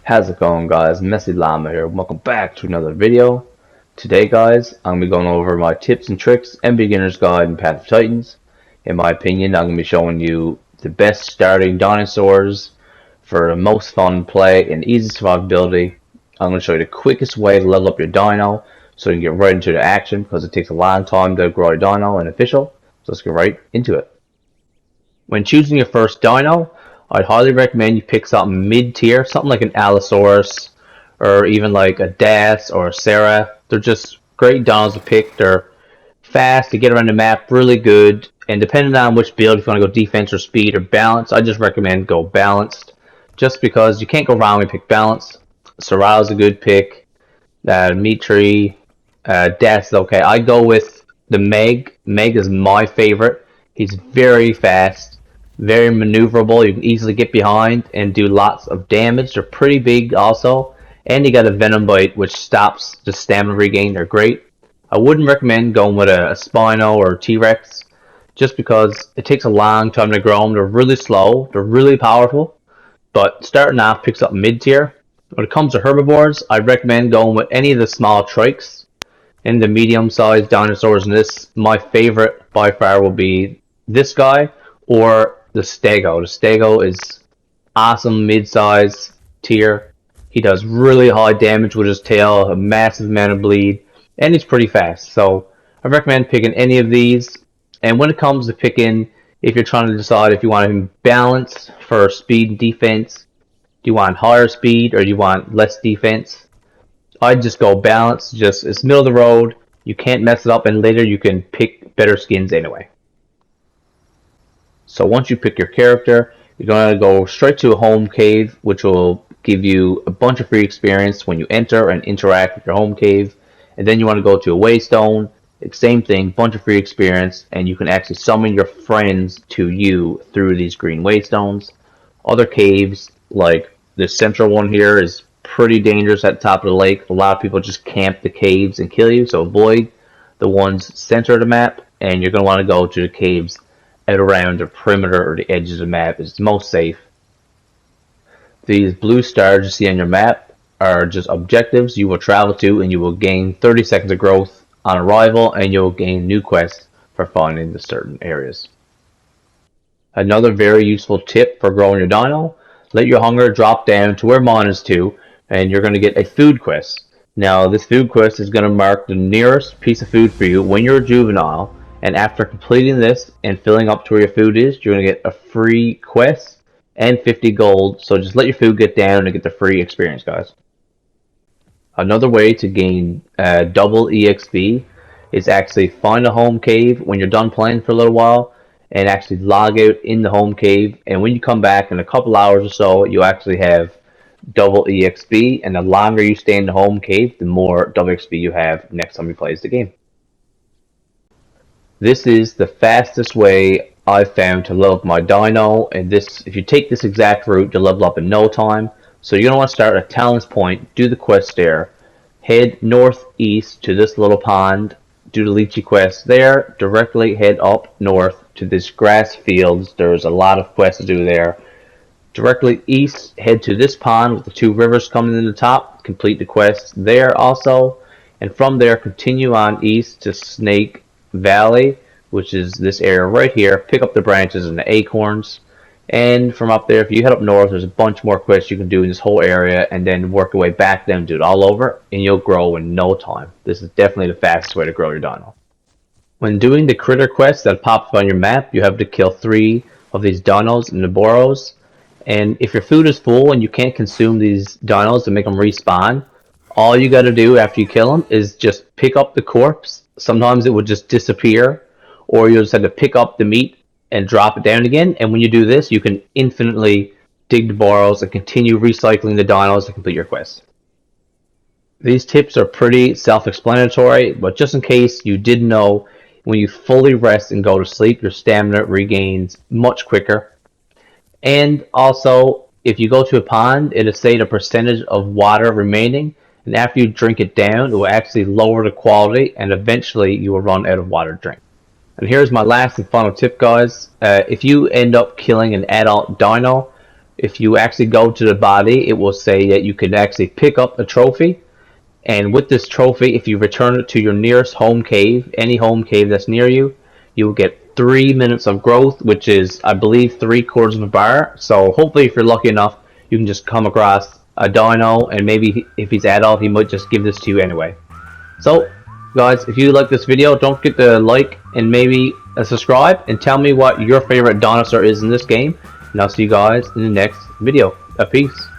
How's it going, guys? Messy Llama here. Welcome back to another video. Today, guys, I'm going to be going over my tips and tricks and beginner's guide in Path of Titans. In my opinion, I'm going to be showing you the best starting dinosaurs for the most fun play and easy survivability. I'm going to show you the quickest way to level up your dino so you can get right into the action because it takes a long time to grow a dino and official. So let's get right into it. When choosing your first dino, I'd highly recommend you pick something mid-tier, something like an Allosaurus, or even like a Das or a Sarah. They're just great dinos to pick. They're fast to get around the map, really good, and depending on which build, if you want to go defense or speed or balance, I just recommend go balanced, just because you can't go wrong when you pick balance. Sorrel's a good pick. Mitri, Das is okay. I go with the Meg. Meg is my favorite. He's very fast, very maneuverable. You can easily get behind and do lots of damage. They're pretty big also. And you got a Venom Bite, which stops the stamina regain. They're great. I wouldn't recommend going with a Spino or a T-Rex, just because it takes a long time to grow them. They're really slow. They're really powerful. But starting off, picks up mid-tier. When it comes to herbivores, I'd recommend going with any of the small trikes and the medium-sized dinosaurs. And this, my favorite by far, will be this guy or the Stego. The Stego is awesome mid-size tier. He does really high damage with his tail, a massive amount of bleed, and he's pretty fast. So I recommend picking any of these. And when it comes to picking, if you're trying to decide if you want to balance for speed and defense, do you want higher speed or do you want less defense? I'd just go balance. Just it's middle of the road. You can't mess it up, and later you can pick better skins anyway. So once you pick your character, you're going to go straight to a home cave, which will give you a bunch of free experience when you enter and interact with your home cave. And then you want to go to a waystone. Same thing, bunch of free experience, and you can actually summon your friends to you through these green waystones. Other caves, like this central one here, is pretty dangerous at the top of the lake. A lot of people just camp the caves and kill you, so avoid the ones center of the map, and you're going to want to go to the caves at around the perimeter or the edges of the map. It's the most safe. These blue stars you see on your map are just objectives you will travel to, and you will gain 30 seconds of growth on arrival, and you'll gain new quests for finding the certain areas. Another very useful tip for growing your dino: let your hunger drop down to where mine is to, and you're going to get a food quest. Now, this food quest is going to mark the nearest piece of food for you when you're a juvenile, and after completing this and filling up to where your food is, you're going to get a free quest and 50 gold. So just let your food get down and get the free experience, guys. Another way to gain double EXP is actually find a home cave when you're done playing for a little while and actually log out in the home cave. And when you come back in a couple hours or so, you actually have double EXP. And the longer you stay in the home cave, the more double XP you have next time you play the game. This is the fastest way I've found to level up my dino. And this, if you take this exact route, you'll level up in no time. So you're going to want to start at Talon's Point, do the quest there, head northeast to this little pond, do the Lychee quest there, directly head up north to this grass fields. There's a lot of quests to do there. Directly east, head to this pond with the two rivers coming in the top, complete the quest there also. And from there, continue on east to Snake Valley, which is this area right here. Pick up the branches and the acorns. And from up there, if you head up north, there's a bunch more quests you can do in this whole area, and then work your way back, then do it all over, and you'll grow in no time. This is definitely the fastest way to grow your dino. When doing the critter quest that pops up on your map, you have to kill 3 of these dinos in the burrows. And if your food is full and you can't consume these dinos to make them respawn, all you got to do after you kill them is just pick up the corpse. Sometimes it will just disappear, or you'll just have to pick up the meat and drop it down again. And when you do this, you can infinitely dig the burrows and continue recycling the dinos to complete your quest. These tips are pretty self-explanatory, but just in case you didn't know, when you fully rest and go to sleep, your stamina regains much quicker. And also, if you go to a pond, it'll say the percentage of water remaining, and after you drink it down, it will actually lower the quality, and eventually you will run out of water to drink. And here's my last and final tip, guys. If you end up killing an adult dino, if you actually go to the body, it will say that you can actually pick up a trophy. And with this trophy, if you return it to your nearest home cave, any home cave that's near you, you will get 3 minutes of growth, which is, I believe, 3/4 of a bar. So hopefully, if you're lucky enough, you can just come across a dino, and maybe if he's adult, he might just give this to you anyway. So, guys, if you like this video, don't forget to like and maybe subscribe, and tell me what your favorite dinosaur is in this game. And I'll see you guys in the next video. Peace.